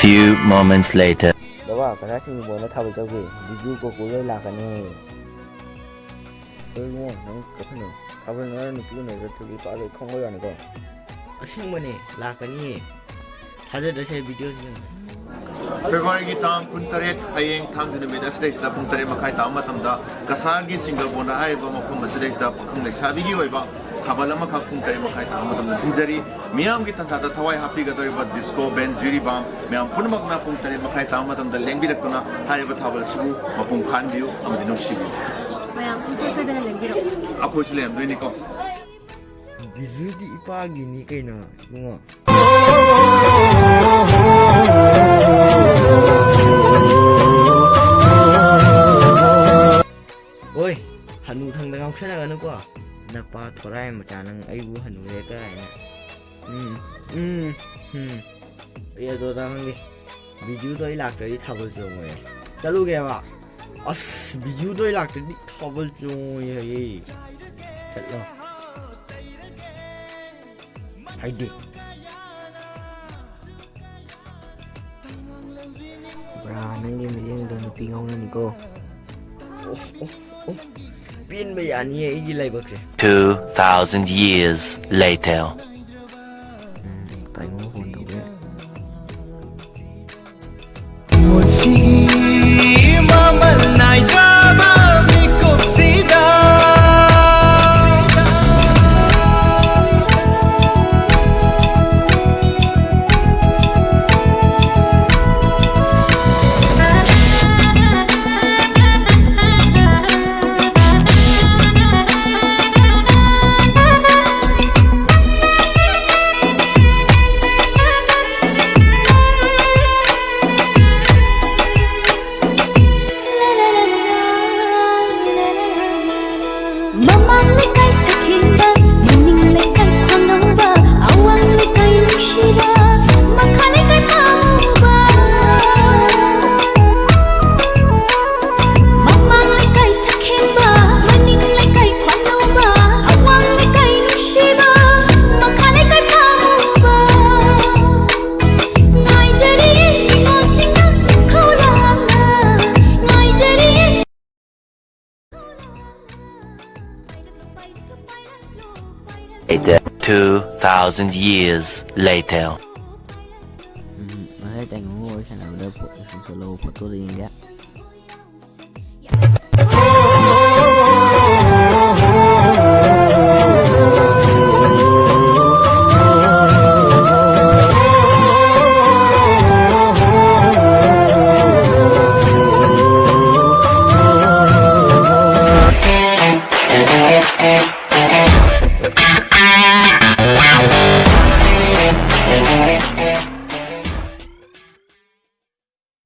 few moments later. แต่ว่าประชาชนบนแล้วทำเจ้าพี่ยูก็กูเลยลากันนี่ง่วงน้องกับพี่หนุ่มทำเป็นอะไรหนุ่มพี่หนุ่มจะถือปลาเลยคงไม่ยอมก็असेंबने लाकनी थाजदसे वीडियो फेब्रुवारी तांग कुंतरेट हयेंग थांजन में अस्तेजदा पुंग तरे मखाई ताम मतमदा कसारगी सिंगल बोना हारिबा मफम अस्तेजदा पखम लेसाबिगी ओइबा थाबल अमा खा पुंग तरे मखाई ताम मतम सिंजरी मियाम की तंथादा थवाई हापीगदरिबा डिस्को बेन जुरी बाम मियाम पुनमकना पुंग तरे मखाई ताम मतमदा लेंबिरक्तुना हारिबा थाबल सिबु मपुंग फानबियु अमदि नुसिबु मैम सोचदना लेंगिरो अखोज लेमदोइनिको बिजुदी इपागिनी कैना बुङो ओइ हनु थंदा गावसनागनोको नपा थोराय मचा नंग आइबु हनु रे कायना ये दो दांगे बिजु दोइ लाक्टरि थाबल जोंगे चलुगे बा अस बिजु दोइ लाक्टरि थाबल जोंगे ये चलो हाइदे ब्रा नंगे मिलियन दो नुपी गाउननिको पिन बयानी है इगी लाइबक्से 2000 years later. ताइमो फोन दोगे मामल नाइड्रामा मिकुप सीधा Mamang lekay sakhinda maning lekay khonamba awang lekay nushida makhale kay phamuba Mamang lekay sakhinda maning lekay khonamba awang lekay nushida makhale kay phamuba ngai jari ngo singa khulanga ngai jari 2000 years later. mà thấy tay ngủ ngồi xem nào để phụ solo foto đi nghe